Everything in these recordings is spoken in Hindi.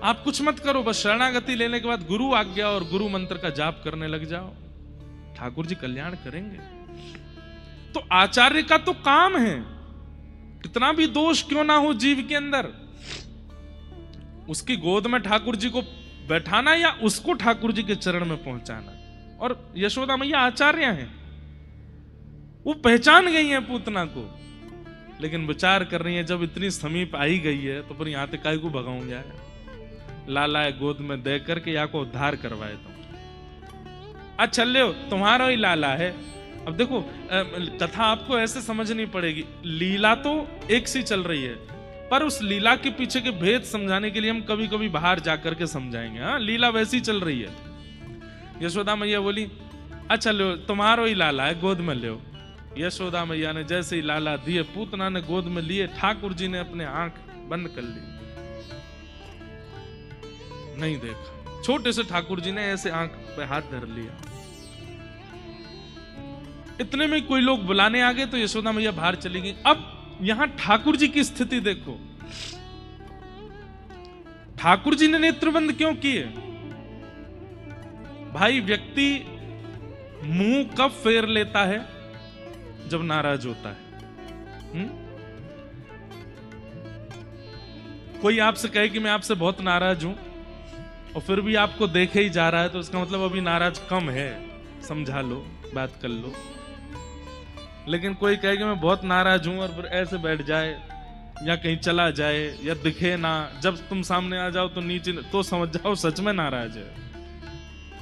आप कुछ मत करो, बस शरणागति लेने के बाद गुरु आज्ञा और गुरु मंत्र का जाप करने लग जाओ, ठाकुर जी कल्याण करेंगे। तो आचार्य का तो काम है, कितना भी दोष क्यों ना हो जीव के अंदर, उसकी गोद में ठाकुर जी को बैठाना या उसको ठाकुर जी के चरण में पहुंचाना। और यशोदा मैया आचार्य हैं, वो पहचान गई हैं पूतना को, लेकिन विचार कर रही है जब इतनी समीप आई गई है तो फिर यहां तक काय को भगाऊंगा, लाला गोद में दे करके या को उद्धार करवाए तुम। अच्छा ले तुम्हारा ही लाला है। अब देखो कथा आपको ऐसे समझनी पड़ेगी, लीला तो एक सी चल रही है, पर उस लीला के पीछे के भेद समझाने के लिए हम कभी कभी बाहर जाकर के समझाएंगे। हाँ, लीला वैसी चल रही है। यशोदा मैया बोली अच्छा लो तुम्हारो ही लाला है, गोद में लो। यशोदा मैया ने जैसे ही लाला दिए, पूतना ने गोद में लिए, ठाकुर जी ने अपने आंख बंद कर ली, नहीं देखा। छोटे से ठाकुर जी ने ऐसे आंख पे हाथ धर लिया। इतने में कोई लोग बुलाने आ गए तो यशोदा मैया बाहर चली गई। अब यहां ठाकुर जी की स्थिति देखो, ठाकुर जी ने नेत्रबंद क्यों किए? भाई व्यक्ति मुंह कब फेर लेता है? जब नाराज होता है। कोई आपसे कहे कि मैं आपसे बहुत नाराज हूं और फिर भी आपको देखे ही जा रहा है, तो इसका मतलब अभी नाराज कम है, समझा लो, बात कर लो। लेकिन कोई कहे कि मैं बहुत नाराज हूं और फिर ऐसे बैठ जाए या कहीं चला जाए या दिखे ना, जब तुम सामने आ जाओ तो नीचे, तो समझ जाओ सच में नाराज है,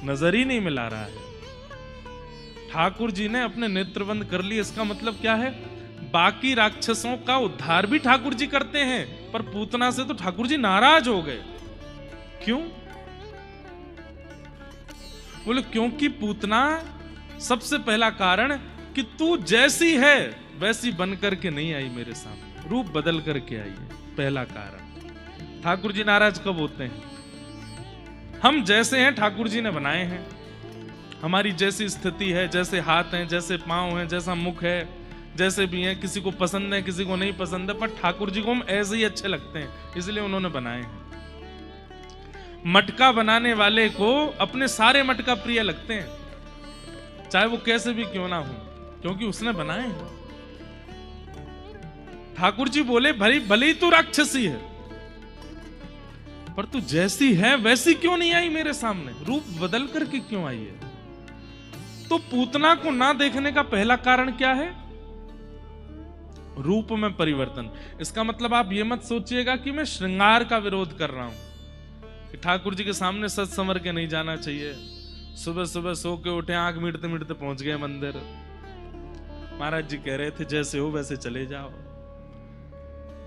नजर ही नहीं मिला रहा है। ठाकुर जी ने अपने नेत्रबंद कर लिए, इसका मतलब क्या है? बाकी राक्षसों का उद्धार भी ठाकुर जी करते हैं, पर पूतना से तो ठाकुर जी नाराज हो गए। क्यों? बोले क्योंकि पूतना, सबसे पहला कारण कि तू जैसी है वैसी बन करके नहीं आई मेरे सामने, रूप बदल करके आई है, पहला कारण। ठाकुर जी नाराज कब होते हैं? हम जैसे हैं ठाकुर जी ने बनाए हैं, हमारी जैसी स्थिति है, जैसे हाथ हैं, जैसे पांव हैं, जैसा मुख है, जैसे भी हैं, किसी को पसंद है किसी को नहीं पसंद है, पर ठाकुर जी को हम ऐसे ही अच्छे लगते हैं, इसलिए उन्होंने बनाए हैं। मटका बनाने वाले को अपने सारे मटका प्रिय लगते हैं, चाहे वो कैसे भी क्यों ना हो, क्योंकि उसने बनाए हैं। ठाकुर जी बोले भले भले ही तू राक्षसी है, पर तू जैसी है वैसी क्यों नहीं आई मेरे सामने, रूप बदल करके क्यों आई है? तो पूतना को ना देखने का पहला कारण क्या है? रूप में परिवर्तन। इसका मतलब आप ये मत सोचिएगा कि मैं श्रृंगार का विरोध कर रहा हूं, कि ठाकुर जी के सामने सज संवर के नहीं जाना चाहिए, सुबह सुबह सो के उठे, आंख मीटते मीटते पहुंच गए मंदिर, महाराज जी कह रहे थे जैसे हो वैसे चले जाओ।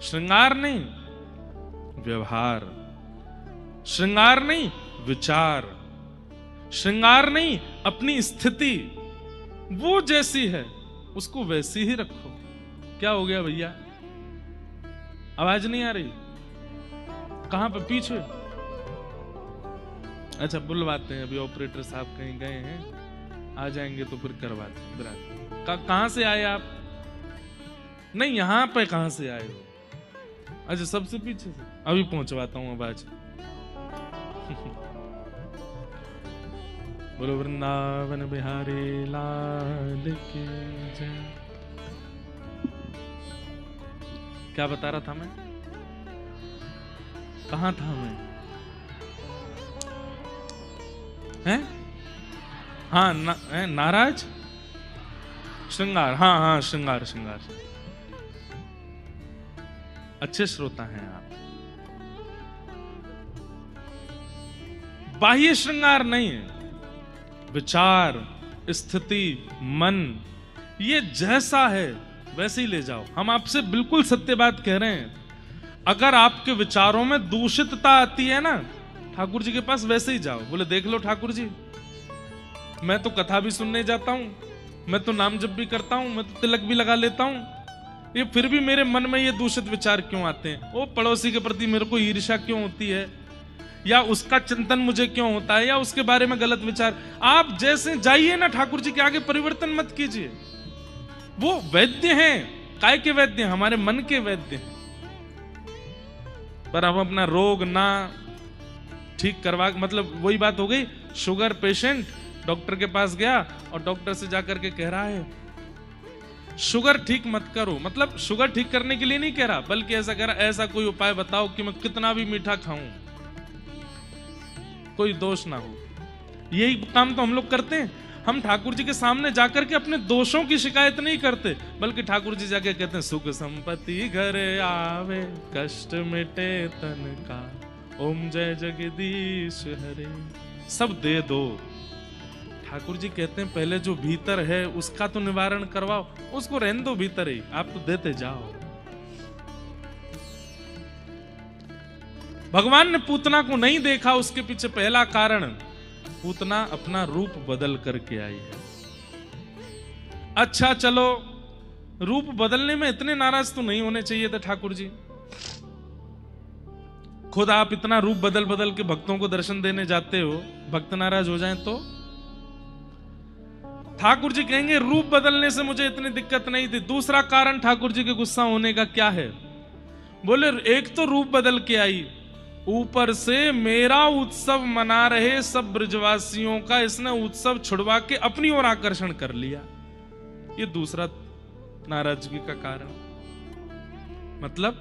श्रृंगार नहीं, व्यवहार। श्रृंगार नहीं, विचार। श्रृंगार नहीं, अपनी स्थिति वो जैसी है उसको वैसी ही रखो। क्या हो गया भैया? आवाज नहीं आ रही? कहां पे? पीछे? अच्छा बुलवाते हैं, अभी ऑपरेटर साहब कहीं गए हैं, आ जाएंगे तो फिर करवाते हैं। कहां से आए आप? नहीं यहां पे कहां से आए हो? अच्छा सबसे पीछे से, अभी पहुंचवाता हूं आवाज। बोलो वृंदावन बिहारी लाल की जय। क्या बता रहा था मैं? कहां था मैं? हैं? हाँ नाराज, श्रृंगार। हाँ हाँ श्रृंगार, श्रृंगार। अच्छे श्रोता हैं आप। बाह्य श्रृंगार नहीं है, विचार, स्थिति, मन, ये जैसा है वैसे ही ले जाओ। हम आपसे बिल्कुल सत्य बात कह रहे हैं। अगर आपके विचारों में दूषितता आती है ना, ठाकुर जी के पास वैसे ही जाओ, बोले देख लो ठाकुर जी, मैं तो कथा भी सुनने जाता हूं, मैं तो नाम जप भी करता हूं, मैं तो तिलक भी लगा लेता हूं, ये फिर भी मेरे मन में ये दूषित विचार क्यों आते हैं? वो पड़ोसी के प्रति मेरे को ईर्ष्या क्यों होती है, या उसका चिंतन मुझे क्यों होता है, या उसके बारे में गलत विचार। आप जैसे जाइए ना ठाकुर जी के आगे, परिवर्तन मत कीजिए। वो वैद्य हैं, काय के वैद्य हैं? हमारे मन के वैद्य हैं। पर हम अपना रोग ना ठीक करवा, मतलब वही बात हो गई, शुगर पेशेंट डॉक्टर के पास गया और डॉक्टर से जाकर के कह रहा है शुगर ठीक मत करो, मतलब शुगर ठीक करने के लिए नहीं कह रहा, बल्कि ऐसा कह रहा ऐसा कोई उपाय बताओ कि मैं कितना भी मीठा खाऊं कोई दोष ना हो। यही काम तो हम लोग करते हैं। हम ठाकुर जी के सामने जाकर के अपने दोषों की शिकायत नहीं करते, बल्कि ठाकुर जी जाके कहते हैं सुख संपत्ति घर आवे, कष्ट मिटे तन का, ओम जय जगदीश हरे, सब दे दो। ठाकुर जी कहते हैं पहले जो भीतर है उसका तो निवारण करवाओ, उसको रहने दो भीतर ही, आप तो देते जाओ। भगवान ने पूतना को नहीं देखा, उसके पीछे पहला कारण, पूतना अपना रूप बदल करके आई है। अच्छा चलो, रूप बदलने में इतने नाराज तो नहीं होने चाहिए थे ठाकुर जी। खुद आप इतना रूप बदल बदल के भक्तों को दर्शन देने जाते हो, भक्त नाराज हो जाएं तो? ठाकुर जी कहेंगे रूप बदलने से मुझे इतनी दिक्कत नहीं थी। दूसरा कारण ठाकुर जी के गुस्सा होने का क्या है? बोले एक तो रूप बदल के आई, ऊपर से मेरा उत्सव मना रहे सब ब्रजवासियों का इसने उत्सव छुड़वा के अपनी ओर आकर्षण कर लिया। ये दूसरा नाराजगी का कारण। मतलब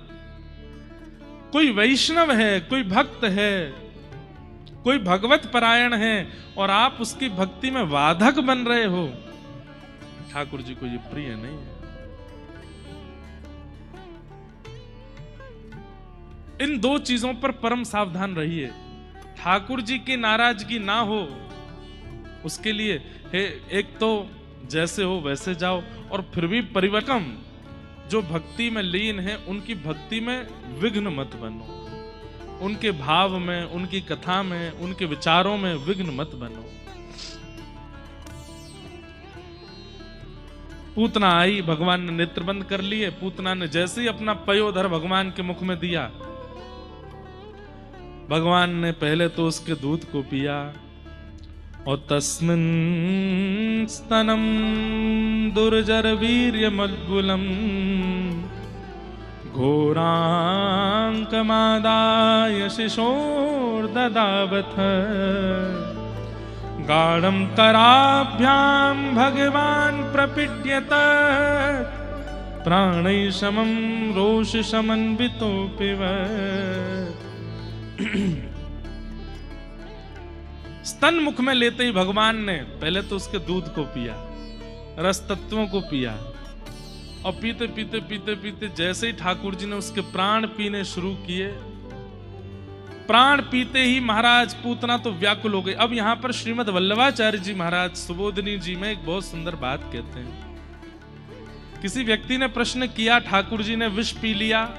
कोई वैष्णव है, कोई भक्त है, कोई भगवत परायण है और आप उसकी भक्ति में वाधक बन रहे हो, ठाकुर जी को ये प्रिय नहीं है। इन दो चीजों पर परम सावधान रहिए। ठाकुर जी की नाराजगी ना हो, उसके लिए एक तो जैसे हो वैसे जाओ, और फिर भी परिवर्तन जो भक्ति में लीन है उनकी भक्ति में विघ्न मत बनो, उनके भाव में, उनकी कथा में, उनके विचारों में विघ्न मत बनो। पूतना आई, भगवान ने नेत्र बंद कर लिए। पूतना ने जैसे ही अपना पयोधर भगवान के मुख में दिया, भगवान ने पहले तो उसके दूध को पिया, और तस्मिन् स्तनम दुर्जर वीर्य मद्बुलम घोरांकमादाय शिशोर्ददावथ गाढ़ं कराभ्यां भगवान् प्रपीड्यत प्राणैः समं रोषसमन्वितोऽपिवत्। स्तन मुख में लेते ही भगवान ने पहले तो उसके दूध को पिया, रस तत्वों को पिया, और पीते पीते पीते पीते जैसे ही ठाकुर जी ने उसके प्राण पीने शुरू किए, प्राण पीते ही महाराज पूतना तो व्याकुल हो गई। अब यहां पर श्रीमद् वल्लभाचार्य जी महाराज सुबोधिनी जी में एक बहुत सुंदर बात कहते हैं। किसी व्यक्ति ने प्रश्न किया, ठाकुर जी ने विष पी लिया,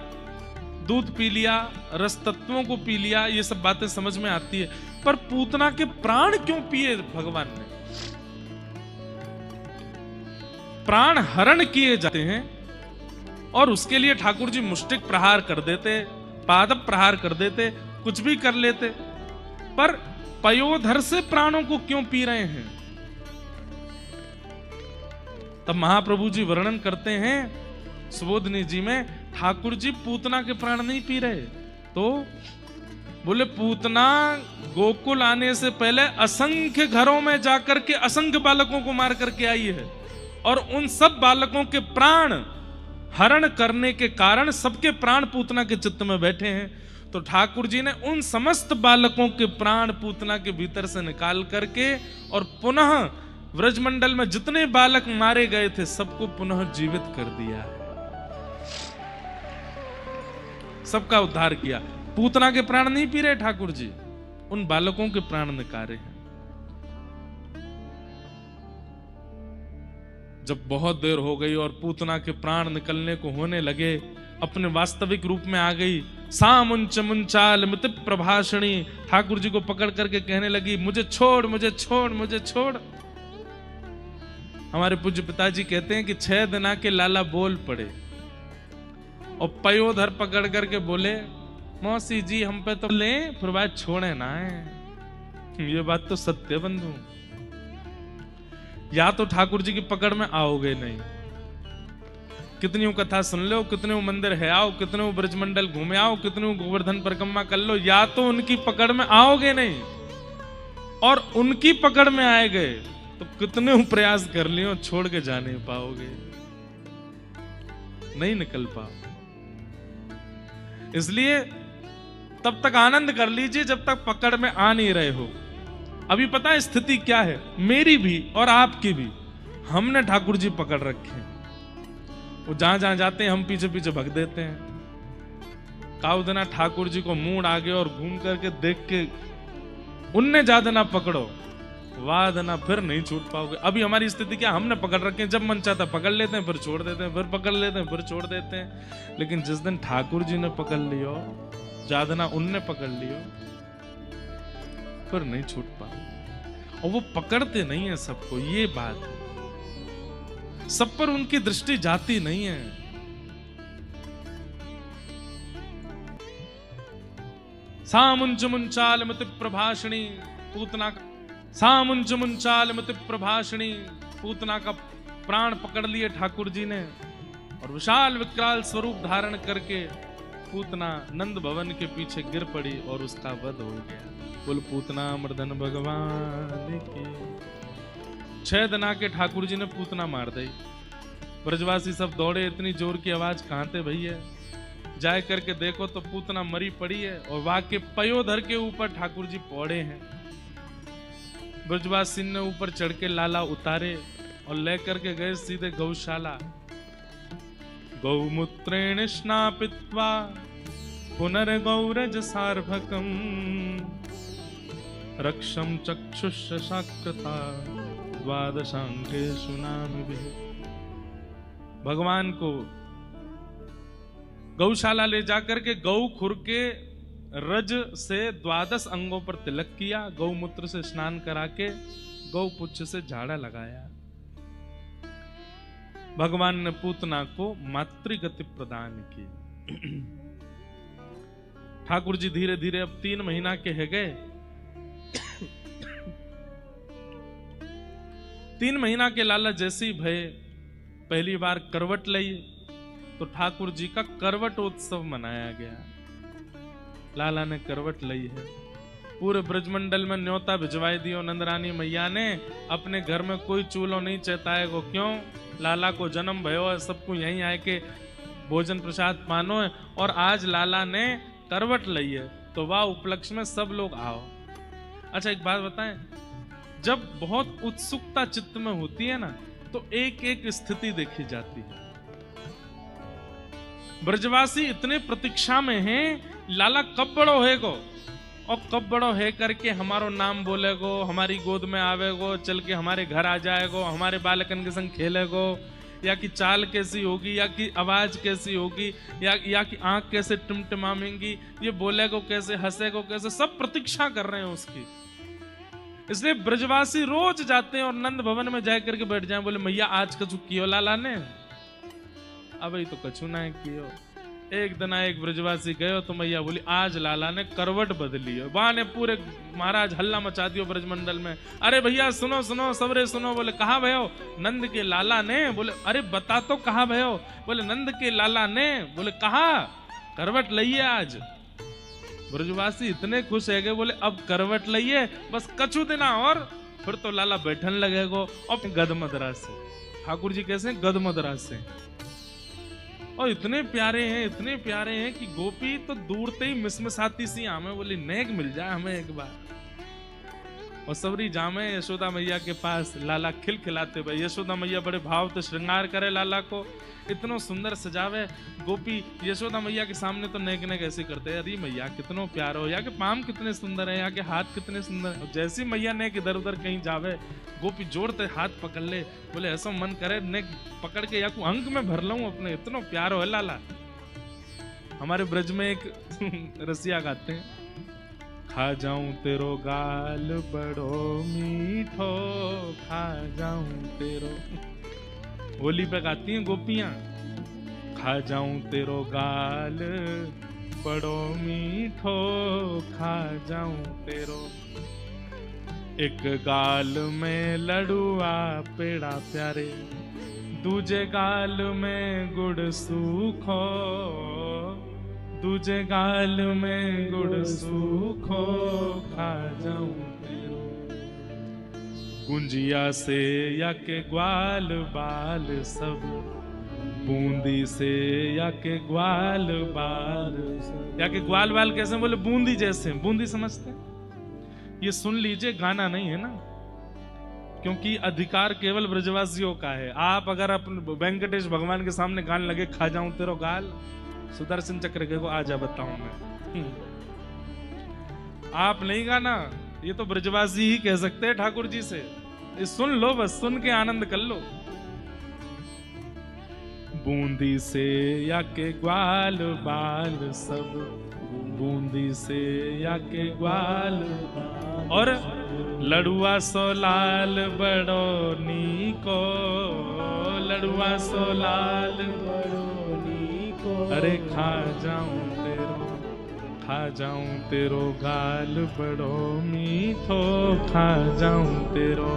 दूध पी लिया, रस तत्वों को पी लिया, ये सब बातें समझ में आती है, पर पूतना के प्राण क्यों पिए भगवान ने? प्राण हरण किए जाते हैं और उसके लिए ठाकुर जी मुष्टिक प्रहार कर देते, पादप प्रहार कर देते, कुछ भी कर लेते, पर पयोधर से प्राणों को क्यों पी रहे हैं? तब महाप्रभु जी वर्णन करते हैं सुबोधिनी जी में, ठाकुर जी पूतना के प्राण नहीं पी रहे। तो बोले पूतना गोकुल आने से पहले असंख्य घरों में जाकर के असंख्य बालकों को मार करके आई है, और उन सब बालकों के प्राण हरण करने के कारण सबके प्राण पूतना के चित्त में बैठे हैं। तो ठाकुर जी ने उन समस्त बालकों के प्राण पूतना के भीतर से निकाल करके और पुनः व्रजमंडल में जितने बालक मारे गए थे सबको पुनः जीवित कर दिया है, सबका उद्धार किया। पूतना के प्राण नहीं पी रहे ठाकुर जी, उन बालकों के प्राण निकाले हैं। जब बहुत देर हो गई और पूतना के प्राण निकलने को होने लगे, अपने वास्तविक रूप में आ गई, सामुंच मुंचाल मित प्रभाषणी, ठाकुर जी को पकड़ करके कहने लगी, मुझे छोड़, मुझे छोड़, मुझे छोड़। हमारे पूज्य पिताजी कहते हैं कि 6 दिन के लाला बोल पड़े और पयोधर पकड़ करके बोले, मौसी जी हम पे तो ले, फिर बात छोड़े ना है। ये बात तो सत्य बंधु, या तो ठाकुर जी की पकड़ में आओगे नहीं, कितनी कथा सुन लो, कितने मंदिर है आओ, कितने ब्रजमंडल घूमे आओ, कितने गोवर्धन परिक्रमा कर लो, या तो उनकी पकड़ में आओगे नहीं, और उनकी पकड़ में आए गए तो कितने प्रयास कर लियो छोड़ के जा नहीं पाओगे, नहीं निकल पाओ। इसलिए तब तक आनंद कर लीजिए जब तक पकड़ में आ नहीं रहे हो। अभी पता है स्थिति क्या है, मेरी भी और आपकी भी, हमने ठाकुर जी पकड़ रखे हैं। वो जहां जहां जाते हैं हम पीछे पीछे भग देते हैं। काऊ देना ठाकुर जी को मूड आगे और घूम करके देख के उनने ज्यादा ना पकड़ो, वाद ना फिर नहीं छूट पाओगे। अभी हमारी स्थिति क्या, हमने पकड़ रखे हैं, जब मन चाहता पकड़ लेते हैं, फिर छोड़ देते हैं, फिर पकड़ लेते हैं, फिर छोड़ देते हैं। लेकिन जिस दिन ठाकुर जी ने पकड़ लियो, ज्यादा ना उनने पकड़ लियो, फिर नहीं छूट पाओगे। और वो पकड़ते नहीं है सबको, ये बात है, सब पर उनकी दृष्टि जाती नहीं है। सामुंच मुंचाल मति प्रभाषणी पूतना का, सामुंच मुंचाल मति प्रभाषणी पूतना का प्राण पकड़ लिए ठाकुर जी ने, और विशाल विकराल स्वरूप धारण करके पूतना नंद भवन के पीछे गिर पड़ी और उसका वध हो गया। बोल पूतना मर्दन भगवान की। 6 दिन आके ठाकुर जी ने पूतना मार दी। ब्रजवासी सब दौड़े, इतनी जोर की आवाज कहां थे भैया, जाए करके देखो तो पूतना मरी पड़ी है, और वाके पयोधर के ऊपर ठाकुर जी पौड़े हैं। ब्रजवासी ने ऊपर चढ़ के लाला उतारे और लेकर के गए सीधे गौशाला। गौमूत्रेण स्नापित्वा पुनर्गौरज सार्भकम रक्षम चक्षुषशाकृता द्वादशांकेषु नामिभिः। भगवान को गौशाला ले जाकर के गौ खुर के रज से 12 अंगों पर तिलक किया, गौमूत्र से स्नान करा के गौ पुच्छ से झाड़ा लगाया। भगवान ने पूतना को मातृगति प्रदान की। ठाकुर जी धीरे धीरे अब 3 महीना के है गए। 3 महीना के लाला जैसे ही भय पहली बार करवट ली तो ठाकुर जी का करवट उत्सव मनाया गया। लाला ने करवट ली है, पूरे ब्रजमंडल में न्योता भिजवाई दियो। नंदरानी मैया ने अपने घर में कोई चूल्हो नहीं चेताएगो, क्यों, लाला को जन्म भयो है, सबको यहीं आए के भोजन प्रसाद पानो है। और आज लाला ने करवट ली है तो वाह उपलक्ष्य में सब लोग आओ। अच्छा एक बात बताएं, जब बहुत उत्सुकता चित्त में होती है ना तो एक एक स्थिति देखी जाती है। ब्रजवासी इतने प्रतीक्षा में हैं, लाला कब बड़ो हैगो और कब बड़ो है करके हमारो नाम बोलेगो, हमारी गोद में आवेगो, चल के हमारे घर आ जाएगो, हमारे बालकन के संग खेलेगो, या कि चाल कैसी होगी, या कि आवाज कैसी होगी, या कि आंख कैसे टिमटिमाएंगी, ये बोलेगो कैसे, हंसेगो कैसे, सब प्रतीक्षा कर रहे हैं उसकी। इसलिए ब्रजवासी रोज जाते हैं और नंद भवन में जाकर के बैठ जाएं, बोले मैया आज कछु कियो लाला ने, अब तो कछु ना कियो। एक दिन एक ब्रजवासी गयो तो मैया बोली आज लाला ने करवट बदली है। वहां ने पूरे महाराज हल्ला मचा दियो ब्रजमंडल में, अरे भैया सुनो सुनो सबरे सुनो। बोले कहा भयो, नंद के लाला ने। बोले अरे बता तो कहा भयो। बोले नंद के लाला ने। बोले कहा, करवट लइए आज। ब्रजवासी इतने खुश है गए, बोले अब करवट लइए, बस कछु दिना और फिर तो लाला बैठन लगेगो। और गदमदरा से ठाकुर जी कैसे गदमदरा से, और इतने प्यारे हैं, इतने प्यारे हैं कि गोपी तो दूर से ही मिसमिसाती सी हमें बोली नेक मिल जाए हमें एक बार। और सबरी जामे यशोदा मैया के पास, लाला खिलखिलाते भाई। यशोदा मैया बड़े भाव से श्रृंगार करे लाला को, इतनो सुंदर सजावे। गोपी यशोदा मैया के सामने तो नेक नेक ऐसे करते हैं, अरे मैया कितनो प्यार हो, या के पाम कितने सुंदर है, या के हाथ कितने सुंदर है। जैसी मैया नेक इधर उधर कहीं जावे, गोपी जोर से हाथ पकड़ ले, बोले ऐसा मन करे नेक पकड़ के या को अंक में भर लूं अपने, इतनो प्यार हो लाला। हमारे ब्रज में एक रसिया गाते हैं, खा जाऊं तेरो गाल बड़ो मीठो, खा जाऊं तेरो। होली पे गाती हैं गोपियां, खा जाऊं तेरो गाल बड़ो मीठो, खा जाऊं तेरो। एक गाल में लडुआ पेड़ा प्यारे, दूजे गाल में गुड़ सूखो, दूजे गाल में गुड़ सूखो, खा जाऊं तेरो। गुंजिया से या के ग्वाल बाल सब, बूंदी से या के ग्वाल बाल। या के ग्वाल बाल कैसे? बोले बूंदी जैसे। बूंदी समझते हैं? ये सुन लीजिए, गाना नहीं है ना, क्योंकि अधिकार केवल ब्रजवासियों का है। आप अगर अपने वेंकटेश भगवान के सामने गाने लगे, खा जाऊं तेरो गाल, सुदर्शन चक्र के को आजा बताऊं मैं। आप नहीं गाना, ये तो ब्रजवासी ही कह सकते हैं ठाकुर जी से। ये सुन लो, बस सुन के आनंद कर लो। बूंदी से या के ग्वाल बाल सब, बूंदी से या के ग्वाल। और लड़ुआ सो लाल बड़ो नीको, लड़ुआ सो लाल बड़ो नीको। अरे खा जाऊं तेरो, खा जाऊं तेरो गाल बड़ो मीठो, खा जाऊं तेरो,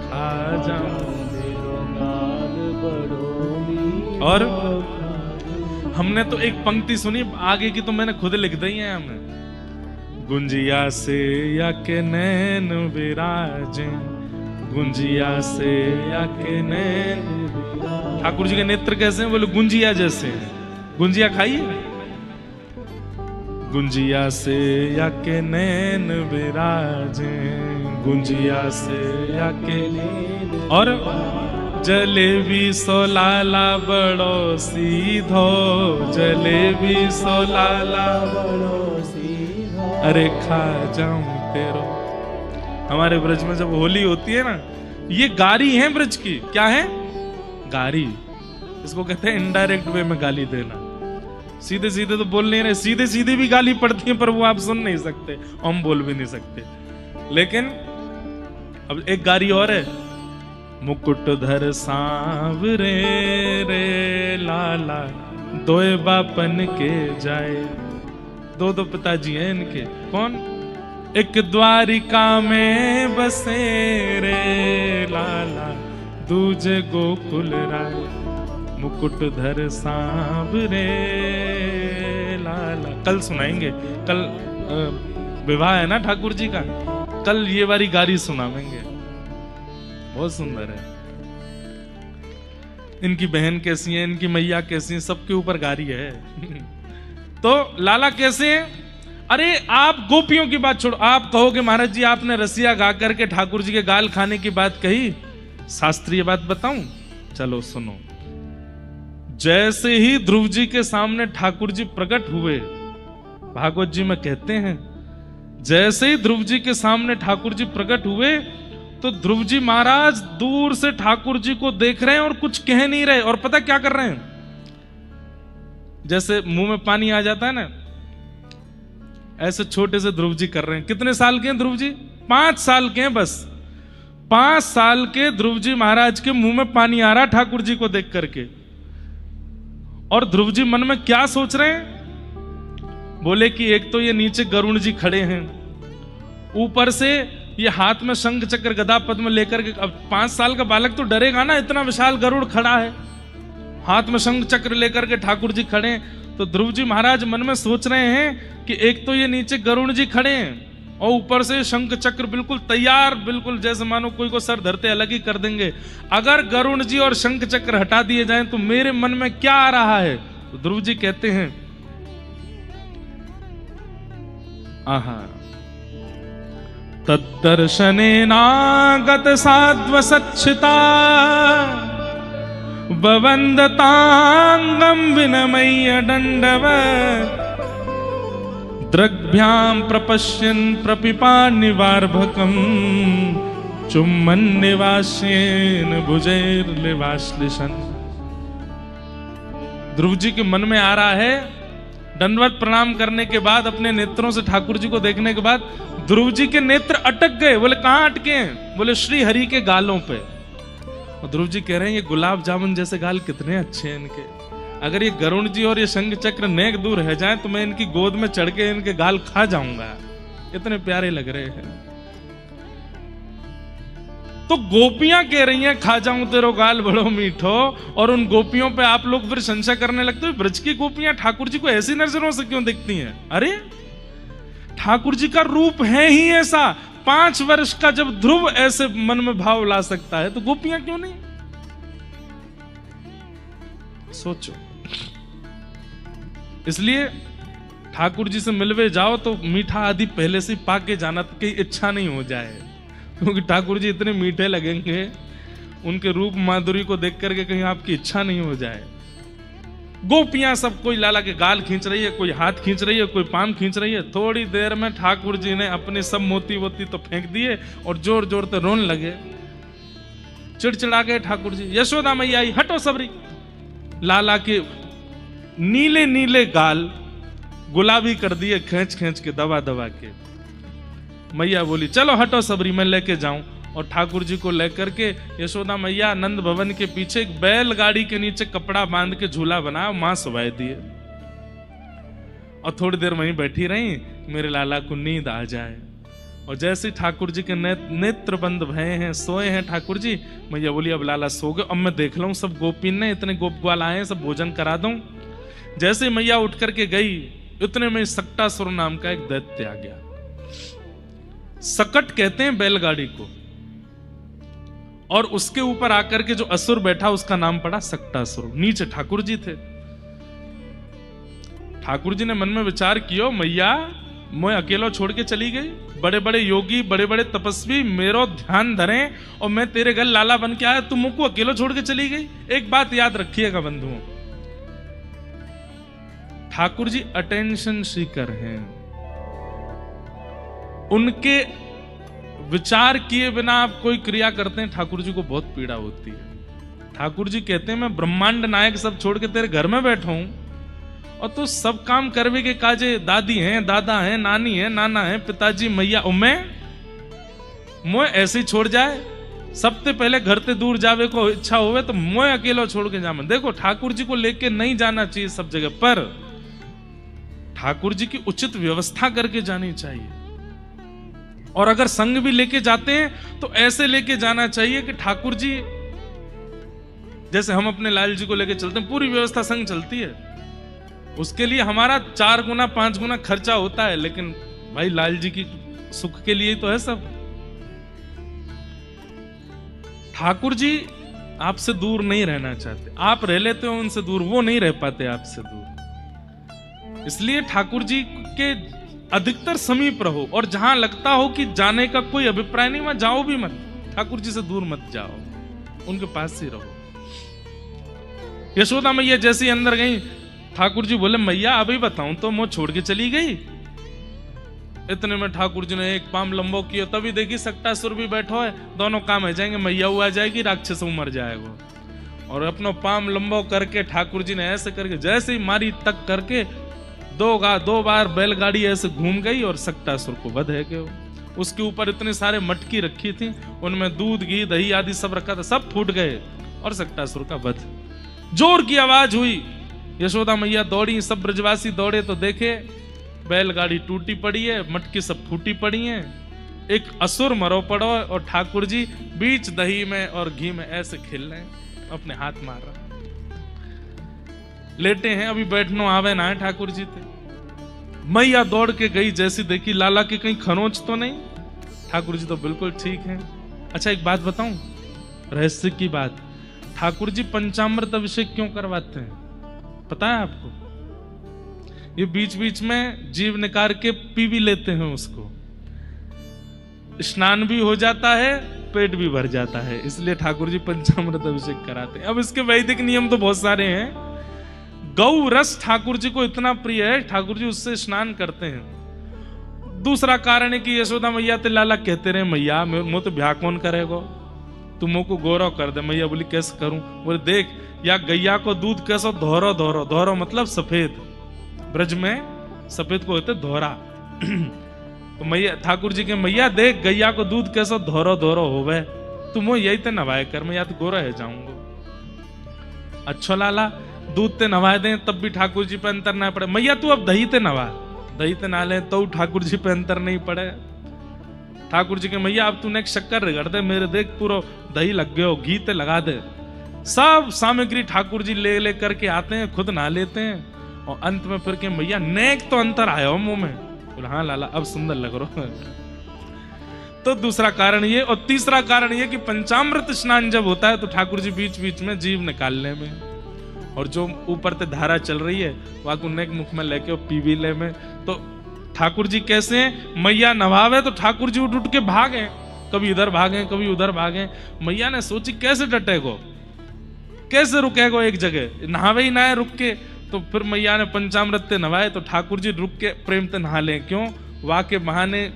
खा जाऊं तेरो गाल बड़ो मीठो। और हमने तो एक पंक्ति सुनी, आगे की तो मैंने खुद लिख दी है हमें। गुंजिया से या के नैन विराजे, गुंजिया से या के नैन। ठाकुर जी के नेत्र कैसे हैं? बोले गुंजिया जैसे। गुंजिया खाइए। गुंजिया से या के नैन विराजे, गुंजिया से या के। और जलेबी सो लाला बड़ो सीधो, जलेबी सो लाला बड़ो सीधो। अरे खा जाऊं तेरो। हमारे ब्रज में जब होली होती है ना, ये गारी है ब्रज की। क्या है? गारी। इसको कहते हैं इनडायरेक्ट वे में गाली देना। सीधे सीधे तो बोल नहीं रहे, सीधे सीधे भी गाली पड़ती है, पर वो आप सुन नहीं सकते, हम बोल भी नहीं सकते। लेकिन अब एक गारी और है। मुकुटधर सांवरे रे लाला, दोए बापन के जाए। दो दो पिताजी हैं इनके। कौन? एक द्वारिका में बसे रे लाला, दूजे गोकुल राय। मुकुटधर सांवरे लाला। कल सुनाएंगे, कल विवाह है ना ठाकुर जी का, कल ये वाली गारी सुनाएंगे। बहुत सुंदर है। इनकी बहन कैसी है, इनकी मैया कैसी है, सबके ऊपर गारी है। तो लाला कैसे हैं? अरे आप गोपियों की बात छोड़ो, आप कहोगे महाराज जी आपने रसिया गा करके ठाकुर जी के गाल खाने की बात कही, शास्त्रीय बात बताऊं? चलो सुनो। जैसे ही ध्रुव जी के सामने ठाकुर जी प्रकट हुए, भागवत जी में कहते हैं, जैसे ही ध्रुव जी के सामने ठाकुर जी प्रकट हुए, तो ध्रुव जी महाराज दूर से ठाकुर जी को देख रहे हैं और कुछ कह नहीं रहे। और पता क्या कर रहे हैं? जैसे मुंह में पानी आ जाता है ना, ऐसे छोटे से ध्रुव जी कर रहे हैं। कितने साल के हैं ध्रुव जी? 5 साल के हैं बस। 5 साल के ध्रुव जी महाराज के मुंह में पानी आ रहा ठाकुर जी को देख करके। और ध्रुव जी मन में क्या सोच रहे हैं? बोले कि एक तो ये नीचे गरुड़ जी खड़े हैं, ऊपर से ये हाथ में शंख चक्र गदा पद्म लेकर के। अब 5 साल का बालक तो डरेगा ना, इतना विशाल गरुड़ खड़ा है, हाथ में शंख चक्र लेकर के ठाकुर जी खड़े हैं। तो ध्रुव जी महाराज मन में सोच रहे हैं कि एक तो ये नीचे गरुड़ जी खड़े हैं, और ऊपर से शंख चक्र बिल्कुल तैयार, बिल्कुल जैसे मानो कोई को सर धरते अलग ही कर देंगे। अगर गरुड़ जी और शंख चक्र हटा दिए जाएं तो मेरे मन में क्या आ रहा है? तो ध्रुव जी कहते हैं, आहा तद्दर्शनेनागत साध्व सच्छिता, बवन्दतांगं विनमय्य दण्डवत्, द्रग्भ्यां प्रपश्यन् प्रपिपान्निवार्भकं, चुम्बन्निवास्येन भुजैर्लिवाश्लिशन्। ध्रुव जी के मन में आ रहा है, दंडवत प्रणाम करने के बाद, अपने नेत्रों से ठाकुर जी को देखने के बाद ध्रुव जी के नेत्र अटक गए। बोले कहां अटके हैं? बोले श्री हरि के गालों पे। और ध्रुव जी कह रहे हैं ये गुलाब जामुन जैसे गाल कितने अच्छे हैं इनके। अगर ये गरुड़ जी और ये शंख चक्र नेक दूर रह जाए तो मैं इनकी गोद में चढ़ के इनके गाल खा जाऊंगा, इतने प्यारे लग रहे हैं। तो गोपियां कह रही हैं खा जाऊं तेरो गाल बड़ो मीठो, और उन गोपियों पे आप लोग फिर संशय करने लगते हो ब्रज की गोपियां ठाकुर जी को ऐसी नजरों से क्यों देखती हैं? अरे ठाकुर जी का रूप है ही ऐसा। 5 वर्ष का जब ध्रुव ऐसे मन में भाव ला सकता है तो गोपियां क्यों नहीं? सोचो। इसलिए ठाकुर जी से मिलवे जाओ तो मीठा आदि पहले से पाके जाना, तो कहीं इच्छा नहीं हो जाए, क्योंकि ठाकुर जी इतने मीठे लगेंगे, उनके रूप माधुरी को देख करके कहीं आपकी इच्छा नहीं हो जाए। गोपियां सब कोई लाला के गाल खींच रही है, कोई हाथ खींच रही है, कोई पाम खींच रही है। थोड़ी देर में ठाकुर जी ने अपने सब मोती वोती तो फेंक दिए और जोर जोर से रोने लगे, चिड़चिड़ा गए ठाकुर जी। यशोदा मैया आई, हटो सबरी। लाला के नीले नीले गाल गुलाबी कर दिए, खींच खींच के, दबा दबा के। मैया बोली चलो हटो सबरी, मैं लेके जाऊं। और ठाकुर जी को लेकर के यशोदा मैया नंद भवन के पीछे एक बैलगाड़ी के नीचे कपड़ा बांध के झूला बनाया, मां सुवाए दिए, और थोड़ी देर वहीं बैठी रही, मेरे लाला को नींद आ जाए। और जैसे ठाकुर जी के नेत्र बंद भये हैं, सोए हैं ठाकुर जी, मैया बोली अब लाला सो गए, अब मैं देख लूं सब गोपी ने इतने गोप ग्वाल आए हैं, सब भोजन करा दूं। जैसे मैया उठ करके गई, इतने में सक्टासुर नाम का एक दैत्य आ गया। सकट कहते हैं बैलगाड़ी को, और उसके ऊपर आकर के जो असुर बैठा उसका नाम पड़ा सक्टासुर। नीचे ठाकुर जी थे। ठाकुर जी ने मन में विचार किया, मैया मैं अकेला छोड़ के चली गई, बड़े बड़े योगी बड़े बड़े तपस्वी मेरो ध्यान धरें, और मैं तेरे घर लाला बन के आया, तुम मुझको अकेला छोड़ के चली गई। एक बात याद रखिएगा बंधुओं, ठाकुर जी अटेंशन सीकर हैं। उनके विचार किए बिना आप कोई क्रिया करते हैं, ठाकुर जी को बहुत पीड़ा होती है। ठाकुर जी कहते हैं मैं ब्रह्मांड नायक सब छोड़ के तेरे घर में बैठा हूं, और तो सब काम करवे के काजे दादी हैं, दादा हैं, नानी हैं, नाना हैं, पिताजी, मैया, मैं ऐसे ही छोड़ जाए? सबसे पहले घर से दूर जावे को इच्छा होवे तो मैं अकेला छोड़ के जाऊं। देखो ठाकुर जी को लेके नहीं जाना चाहिए सब जगह, पर ठाकुर जी की उचित व्यवस्था करके जानी चाहिए। और अगर संग भी लेके जाते हैं तो ऐसे लेके जाना चाहिए कि ठाकुर जी, जैसे हम अपने लाल जी को लेके चलते हैं, पूरी व्यवस्था संग चलती है, उसके लिए हमारा 4 गुना 5 गुना खर्चा होता है, लेकिन भाई लाल जी की सुख के लिए तो है सब। ठाकुर जी आपसे दूर नहीं रहना चाहते, आप रह लेते हो उनसे दूर, वो नहीं रह पाते आपसे दूर। इसलिए ठाकुर जी के अधिकतर समीप रहो, और जहां लगता हो कि जाने का कोई अभिप्राय नहीं, वहां जाओ भी मत, ठाकुर जी से दूर मत जाओ, उनके पास ही रहो। यशोदा मैया जैसे ही अंदर गई, ठाकुर जी बोले मैया अभी बताऊं तो मुझे छोड़ के चली गई। इतने में ठाकुर जी ने एक पाम लंबो किया, तभी देखी सक्टासुर भी बैठो है, दोनों काम हो जाएंगे, मैया वो आ जाएगी, राक्षस मर जाएगा। और अपना पाम लंबो करके ठाकुर जी ने ऐसे करके जैसे ही मारी तक करके 2 बार बैलगाड़ी ऐसे घूम गई और सक्टासुर को वध है गए। उसके ऊपर इतने सारे मटकी रखी थी, उनमें दूध घी दही आदि सब रखा था, सब फूट गए और सक्टासुर का वध। जोर की आवाज हुई, यशोदा मैया दौड़ी, सब ब्रजवासी दौड़े तो देखे बैलगाड़ी टूटी पड़ी है, मटकी सब फूटी पड़ी हैं, एक असुर मरो पड़ो, और ठाकुर जी बीच दही में और घी में ऐसे खेल रहे हैं, अपने हाथ मार रहे लेटे हैं। अभी बैठनो आवे ना है ठाकुर जी थे। मैया दौड़ के गई, जैसी देखी लाला की कहीं खरोंच तो नहीं, ठाकुर जी तो बिल्कुल ठीक हैं। अच्छा एक बात बताऊं, रहस्य की बात, ठाकुर जी पंचामृत अभिषेक क्यों करवाते हैं पता है आपको? ये बीच बीच में जीव निकाल के पी भी लेते हैं, उसको स्नान भी हो जाता है, पेट भी भर जाता है, इसलिए ठाकुर जी पंचामृत अभिषेक कराते हैं। अब इसके वैदिक नियम तो बहुत सारे हैं। गौ रस ठाकुर जी को इतना प्रिय है, ठाकुर जी उससे स्नान करते हैं। दूसरा कारण है कि यशोदा मैया ते लाला कहते रहे मैया मुझे तो ब्याह कौन करेगो, तुम मुझको गौरव कर दे। मैया बोली कैसे करूं? बोले देख या गैया को दूध कैसो धोरो धोरो, धोरो मतलब सफेद, ब्रज में सफेद को होते धोरा। तो मैया ठाकुर जी के मैया देख गैया को दूध कैसो धोरो धोरो होवे, तुम यही ते नवाए कर, मैं या तो गोरा है जाऊंगा। अच्छा लाला दूध ते नवाए दें तब भी ठाकुर जी पे अंतर ना पड़े। मैया तू अब दही ते नवा, दही ते ना ले तो ठाकुर जी पे अंतर नहीं पड़े। ठाकुर जी के मैया अब तूने एक शक्कर रगड़ दे, मेरे देख पूरा दही लग गयो, घी ते लगा दे। सब सामग्री ठाकुर जी ले ले करके आते हैं, खुद नहा लेते हैं और अंत में फिर के मैया नेक तो अंतर आया हो मुंह में। बोला हाँ लाला अब सुंदर लग रहा है। तो दूसरा कारण ये, और तीसरा कारण ये कि पंचामृत स्नान जब होता है तो ठाकुर जी बीच बीच में जीव निकालने में, और जो ऊपर से धारा चल रही है वहां को नेक मुख में लेके पी भी ले में। तो ठाकुर जी कैसे हैं, मैया नवावे तो ठाकुर जी उठ उठ के भागे, कभी इधर भागे कभी उधर भागे। मैया ने सोची कैसे डटेगो, कैसे रुकेगो एक जगह, नहावे ही ना है रुक के। तो फिर मैया ने पंचामृत ते नवाए तो ठाकुर जी रुक के प्रेम ते नहा ले, क्यों, वहां के बहाने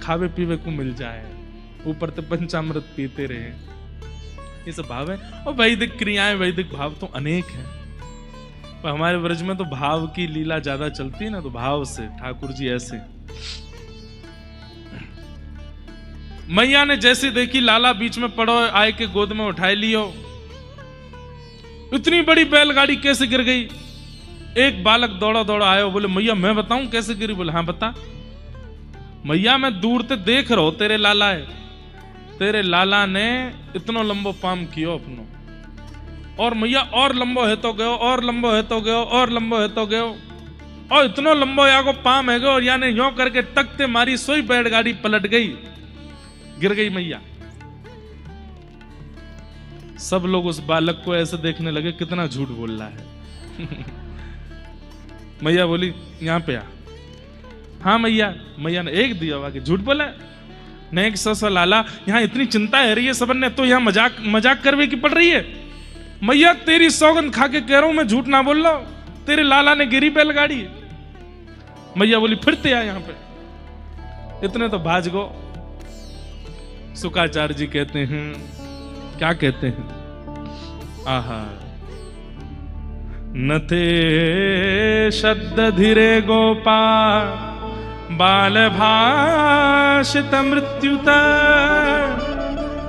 खावे पीवे को मिल जाए, ऊपर ते पंचामृत पीते रहे। ये सब भाव है। और वैदिक क्रियाएं, वैदिक भाव तो अनेक हैं, पर हमारे व्रज में तो भाव की लीला ज्यादा चलती है ना, तो भाव से ठाकुर जी ऐसे। मैया ने जैसे देखी लाला बीच में पड़ो, आए के गोद में उठाए लियो। इतनी बड़ी बैलगाड़ी कैसे गिर गई। एक बालक दौड़ा दौड़ा आयो, बोले मैया मैं बताऊं कैसे गिरी। बोले हाँ बता। मैया मैं दूर से देख रहा हूं तेरे लाला है, तेरे लाला ने इतना लंबो पाम कियो अपनो, और मैया और लंबो है तो गयो, और लंबो है तो गयो, और लंबो है तो गयो, और इतना लंबो या को पाम है गयो, और याने यो करके तकते मारी, सोई बैलगाड़ी पलट गई, गिर गई मैया। सब लोग उस बालक को ऐसे देखने लगे कितना झूठ बोल रहा है। मैया बोली यहां पे आ। हाँ मैया। मैया ने एक दिया कि झूठ बोला नहीं, एक सौ लाला यहाँ इतनी चिंता है रही है सबन ने, तो यहाँ मजाक करवे की पड़ रही है। मैया तेरी सौगंध खा के कह रहा हूं मैं झूठ ना बोल रहा हूं, तेरे लाला ने गिरी बैलगाड़ी। मैया बोली फिरते आ यहाँ पे। इतने तो भाज गो। शुकाचार्य जी कहते हैं, क्या कहते हैं, आहा नते शब्द धीरे गोपाल बाल भाषित मृत्युत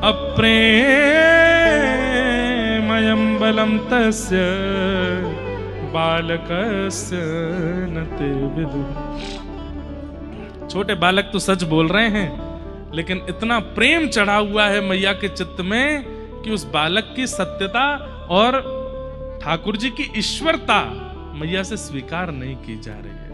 अप्रेमयं बलम तस्य बालकस्य नते विदु। छोटे बालक तो सच बोल रहे हैं, लेकिन इतना प्रेम चढ़ा हुआ है मैया के चित्त में कि उस बालक की सत्यता और ठाकुर जी की ईश्वरता मैया से स्वीकार नहीं की जा रही है।